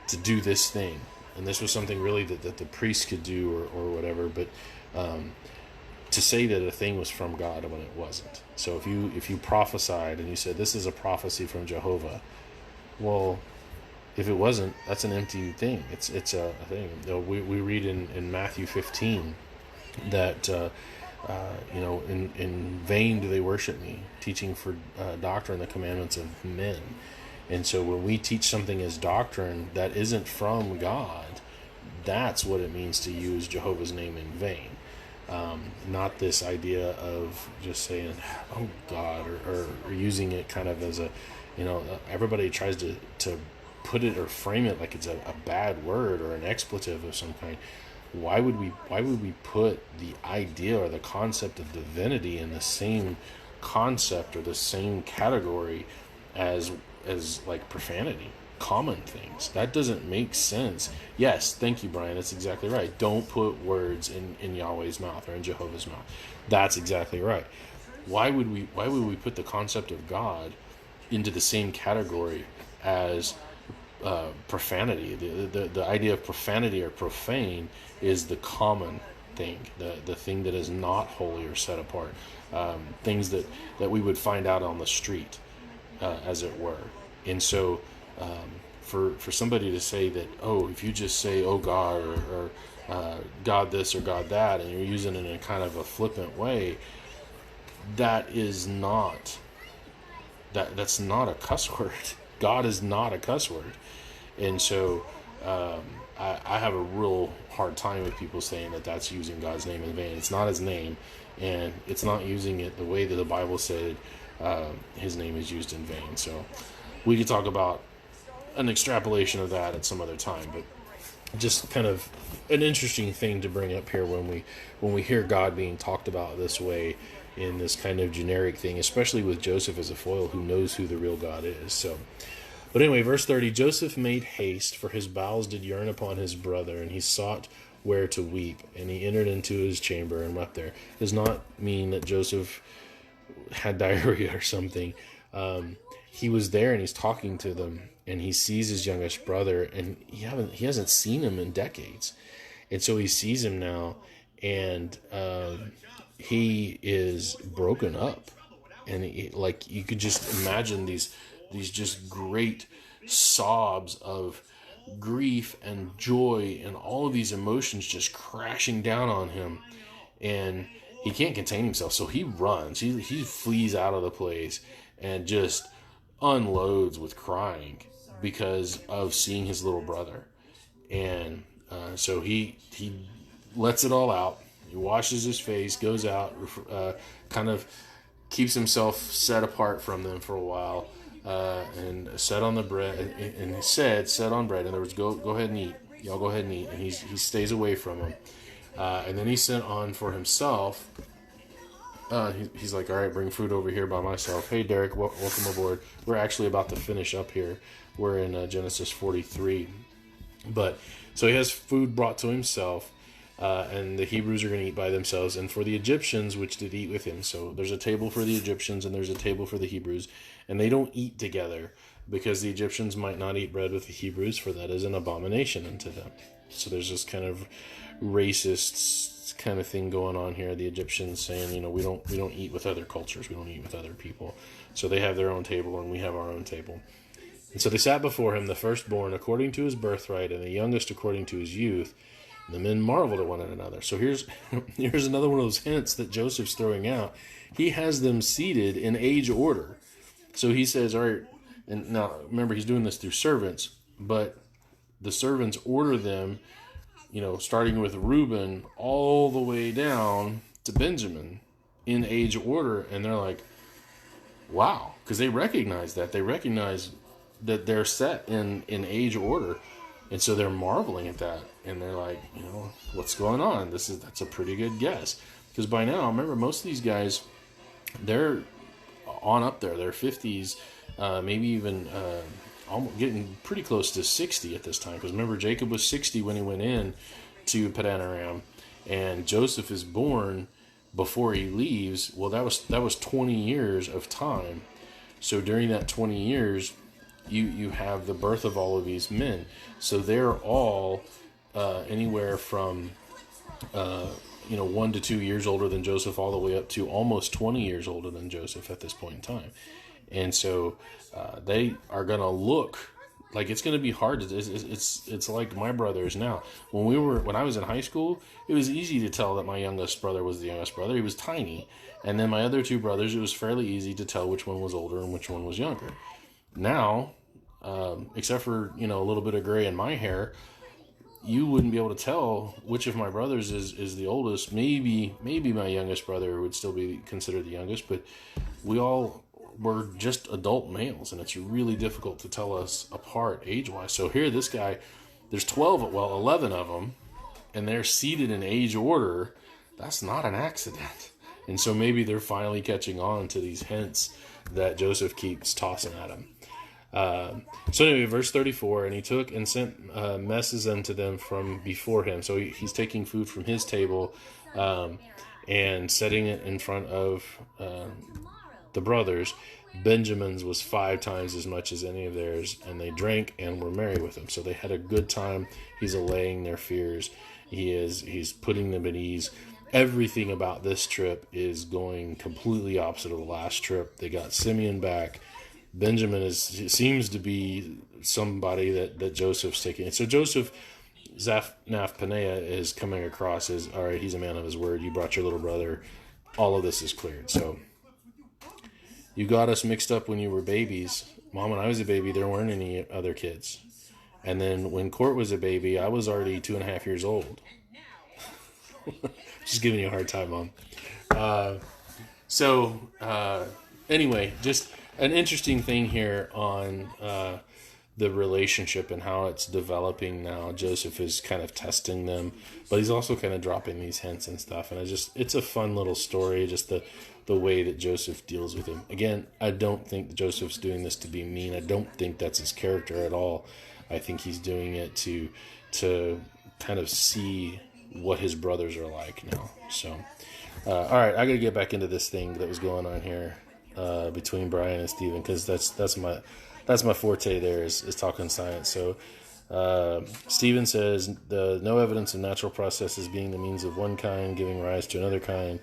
to do this thing, and this was something really that the priest could do or whatever, but to say that a thing was from God when it wasn't. So if you prophesied and you said this is a prophecy from Jehovah, well, if it wasn't, that's an empty thing. It's a thing. We read in Matthew 15 that in vain do they worship me, teaching for doctrine the commandments of men. And so when we teach something as doctrine that isn't from God, that's what it means to use Jehovah's name in vain. Not this idea of just saying, "Oh God," or using it kind of as a, everybody tries to put it or frame it like it's a bad word or an expletive of some kind. Why would we put the idea or the concept of divinity in the same concept or the same category as like profanity, common things? That doesn't make sense. Yes, thank you, Brian. That's exactly right. Don't put words in Yahweh's mouth or in Jehovah's mouth. That's exactly right. Why would we put the concept of God into the same category as profanity? The idea of profanity or profane is the common thing, the thing that is not holy or set apart, things that we would find out on the street, as it were. And so for somebody to say that, oh, if you just say, "Oh God," or God this or God that, and you're using it in a kind of a flippant way, that's not a cuss word. God is not a cuss word. And so I have a real hard time with people saying that that's using God's name in vain. It's not his name, and it's not using it the way that the Bible said his name is used in vain. So we could talk about an extrapolation of that at some other time, but just kind of an interesting thing to bring up here when we hear God being talked about this way, in this kind of generic thing, especially with Joseph as a foil who knows who the real God is. So, but anyway, verse 30, Joseph made haste, for his bowels did yearn upon his brother, and he sought where to weep, and he entered into his chamber and wept there. It does not mean that Joseph had diarrhea or something. He was there and he's talking to them, and he sees his youngest brother, and he hasn't seen him in decades, and so he sees him now, and he is broken up, and like you could just imagine these just great sobs of grief and joy and all of these emotions just crashing down on him, and he can't contain himself, so he runs, he flees out of the place and just unloads with crying because of seeing his little brother. And so he lets it all out. He washes his face, goes out, kind of keeps himself set apart from them for a while, and set on the bread, and he said, "Set on bread." In other words, go ahead and eat. Y'all go ahead and eat. And he stays away from them. And then he sent on for himself. He's like, "All right, bring food over here by myself." Hey, Derek, welcome aboard. We're actually about to finish up here. We're in Genesis 43. But so he has food brought to himself, and the Hebrews are going to eat by themselves, and for the Egyptians which did eat with him. So there's a table for the Egyptians and there's a table for the Hebrews, and they don't eat together because the Egyptians might not eat bread with the Hebrews, for that is an abomination unto them. So there's this kind of racist kind of thing going on here. The Egyptians saying, we don't eat with other cultures, we don't eat with other people. So they have their own table and we have our own table. And so they sat before him, the firstborn according to his birthright, and the youngest according to his youth. The men marveled at one another. So here's another one of those hints that Joseph's throwing out. He has them seated in age order. So he says, all right, and now remember he's doing this through servants, but the servants order them, starting with Reuben all the way down to Benjamin in age order. And they're like, wow, because they recognize that. They recognize that they're set in age order. And so they're marveling at that. And they're like, what's going on? That's a pretty good guess. Because by now, remember, most of these guys, they're on up there. They're 50s, maybe even almost getting pretty close to 60 at this time. Because remember, Jacob was 60 when he went in to Paddan-aram. And Joseph is born before he leaves. Well, that was 20 years of time. So during that 20 years, you have the birth of all of these men. So they're all anywhere from 1 to 2 years older than Joseph, all the way up to almost 20 years older than Joseph at this point in time. And so they are going to look like it's going to be hard. It's like my brothers now. When I was in high school, it was easy to tell that my youngest brother was the youngest brother. He was tiny. And then my other two brothers, it was fairly easy to tell which one was older and which one was younger. Now, except for, a little bit of gray in my hair, you wouldn't be able to tell which of my brothers is the oldest. Maybe my youngest brother would still be considered the youngest, but we all were just adult males, and it's really difficult to tell us apart age-wise. So here, this guy, there's 11 of them, and they're seated in age order. That's not an accident. And so maybe they're finally catching on to these hints that Joseph keeps tossing at them. So anyway, verse 34, and he took and sent messes unto them from before him. So he's taking food from his table and setting it in front of the brothers. Benjamin's was 5 times as much as any of theirs, and they drank and were merry with him. So they had a good time. He's allaying their fears. He's putting them at ease. Everything about this trip is going completely opposite of the last trip. They got Simeon back. Benjamin seems to be somebody that Joseph's taking. And so Joseph, Zaphnath-Paneah, is coming across as, all right, he's a man of his word. You brought your little brother. All of this is cleared. So you got us mixed up when you were babies. Mom, when I was a baby, there weren't any other kids. And then when Court was a baby, I was already 2.5 years old. Just giving you a hard time, Mom. Anyway, just an interesting thing here on the relationship and how it's developing now. Joseph is kind of testing them, but he's also kind of dropping these hints and stuff. And it's a fun little story, just the way that Joseph deals with him. Again, I don't think that Joseph's doing this to be mean. I don't think that's his character at all. I think he's doing it to kind of see what his brothers are like now. So, all right, I got to get back into this thing that was going on here between Brian and Stephen, because that's my forte. There is talking science. So, Stephen says no evidence of natural processes being the means of one kind giving rise to another kind.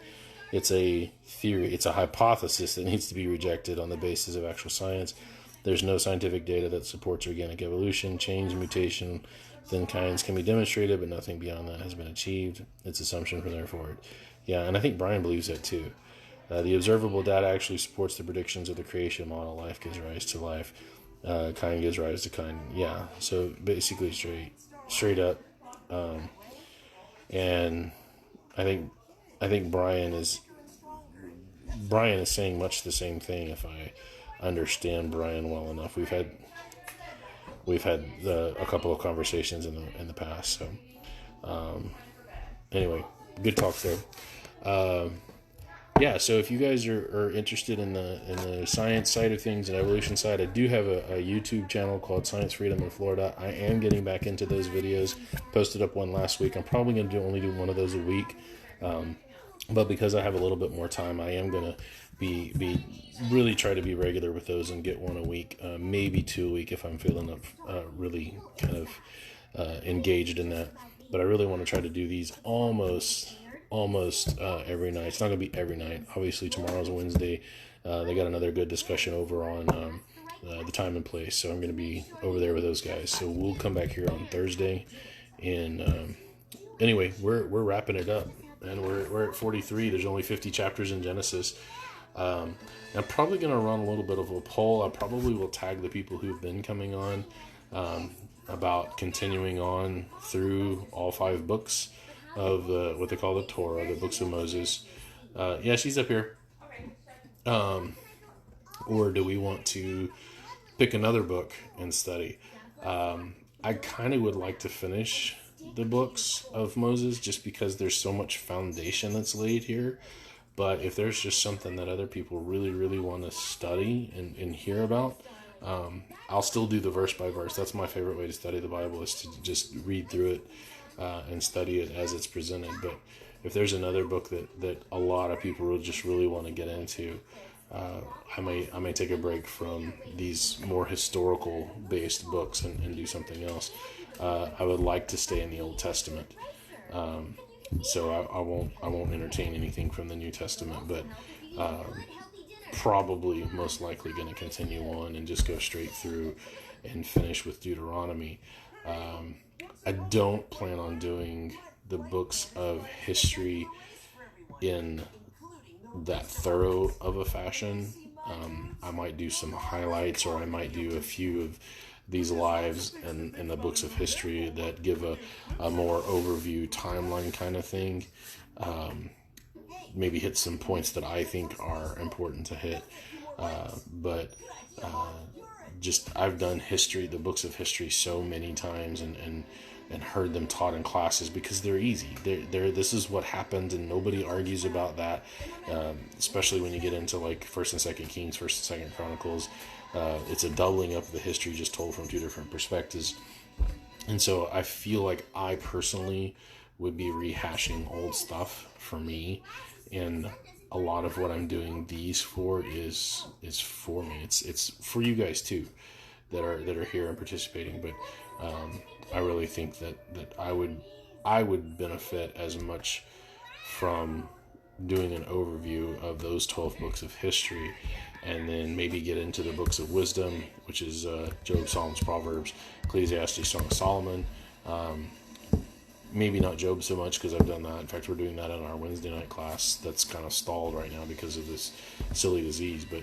It's a theory. It's a hypothesis that needs to be rejected on the basis of actual science. There's no scientific data that supports organic evolution. Change and mutation within kinds can be demonstrated, but nothing beyond that has been achieved. It's assumption from there forward. Yeah, and I think Brian believes that too. The observable data actually supports the predictions of the creation model. Life gives rise to life. Kind gives rise to kind. Yeah, so basically straight up. And I think Brian is saying much the same thing, if I understand Brian well enough. We've had a couple of conversations in the past. So anyway, good talk there. Yeah, so if you guys are interested in the science side of things and evolution side, I do have a YouTube channel called Science Freedom in Florida. I am getting back into those videos. Posted up one last week. I'm probably going to only do one of those a week. But because I have a little bit more time, I am going to be really try to be regular with those and get one a week, maybe 2 a week if I'm feeling really kind of engaged in that. But I really want to try to do these almost every night. It's not going to be every night. Obviously, tomorrow's Wednesday. They got another good discussion over on the time and place, so I'm going to be over there with those guys. So we'll come back here on Thursday and anyway, we're wrapping it up, and we're at 43. There's only 50 chapters in Genesis. I'm probably going to run a little bit of a poll. I probably will tag the people who've been coming on about continuing on through all 5 books of what they call the Torah, the books of Moses. Yeah, she's up here. Or do we want to pick another book and study? I kind of would like to finish the books of Moses just because there's so much foundation that's laid here. But if there's just something that other people really, really want to study and hear about, I'll still do the verse by verse. That's my favorite way to study the Bible, is to just read through it and study it as it's presented. But if there's another book that a lot of people will just really want to get into, I may take a break from these more historical based books and do something else. I would like to stay in the Old Testament. So I won't entertain anything from the New Testament, but probably most likely going to continue on and just go straight through and finish with Deuteronomy. I don't plan on doing the books of history in that thorough of a fashion. I might do some highlights, or I might do a few of these lives and the books of history that give a more overview timeline kind of thing. Maybe hit some points that I think are important to hit. But I've done history, the books of history, so many times and heard them taught in classes because they're easy. This is what happened, and nobody argues about that. Especially when you get into like 1st and 2nd Kings, 1st and 2nd Chronicles. It's a doubling up of the history just told from 2 different perspectives. And so I feel like I personally would be rehashing old stuff for me. And a lot of what I'm doing these for is for me. It's for you guys too that are here and participating. But I really think that I would benefit as much from doing an overview of those 12 books of history, and then maybe get into the books of wisdom, which is Job, Psalms, Proverbs, Ecclesiastes, Song of Solomon. Maybe not Job so much, because I've done that. In fact, we're doing that in our Wednesday night class. That's kind of stalled right now because of this silly disease. But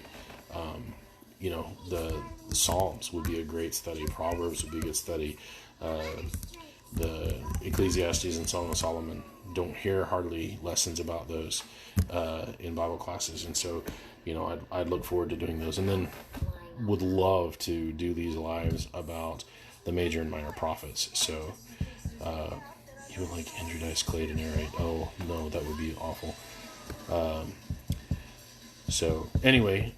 the Psalms would be a great study. Proverbs would be a good study. The Ecclesiastes and Song of Solomon, don't hear hardly lessons about those in Bible classes. And so, I'd look forward to doing those. And then would love to do these lives about the major and minor prophets. So you would like Andrew Dice Clay to narrate? Oh, no, that would be awful. So anyway,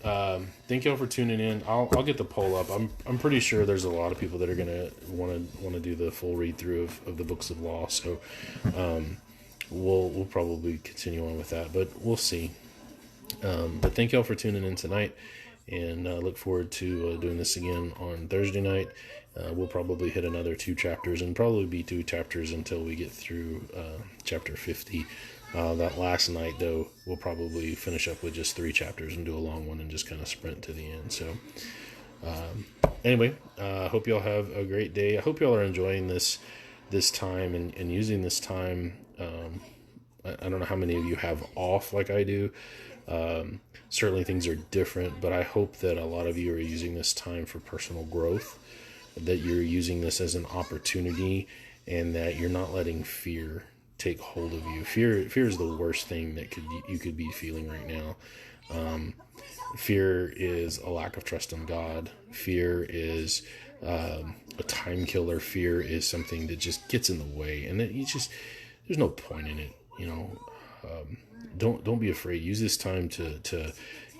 thank y'all for tuning in. I'll get the poll up. I'm pretty sure there's a lot of people that are gonna want to do the full read through of the books of law. So we'll probably continue on with that, but we'll see. But thank y'all for tuning in tonight, and look forward to doing this again on Thursday night. We'll probably hit another 2 chapters, and probably be 2 chapters until we get through chapter 50. That last night, though, we'll probably finish up with just 3 chapters and do a long one and just kind of sprint to the end. So anyway, I hope y'all have a great day. I hope y'all are enjoying this time and using this time. I don't know how many of you have off like I do. Certainly things are different, but I hope that a lot of you are using this time for personal growth, that you're using this as an opportunity, and that you're not letting fear take hold of you. Fear is the worst thing that you could be feeling right now. Fear is a lack of trust in God. Fear is a time killer. Fear is something that just gets in the way, and there's no point in it. Don't be afraid. Use this time to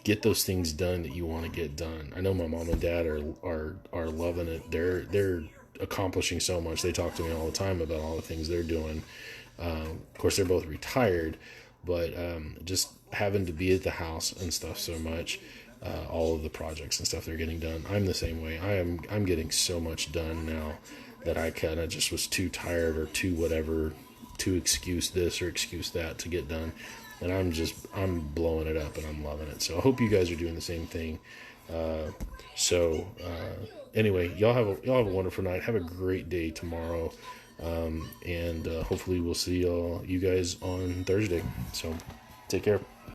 get those things done that you want to get done. I know my mom and dad are loving it. They're accomplishing so much. They talk to me all the time about all the things they're doing. Of course, they're both retired, but just having to be at the house and stuff so much, all of the projects and stuff they're getting done. I'm the same way. I'm getting so much done now that I kind of just was too tired or too whatever to excuse this or excuse that to get done. And I'm blowing it up, and I'm loving it. So I hope you guys are doing the same thing. Anyway, y'all have a wonderful night. Have a great day tomorrow. And hopefully we'll see you guys on Thursday. So take care.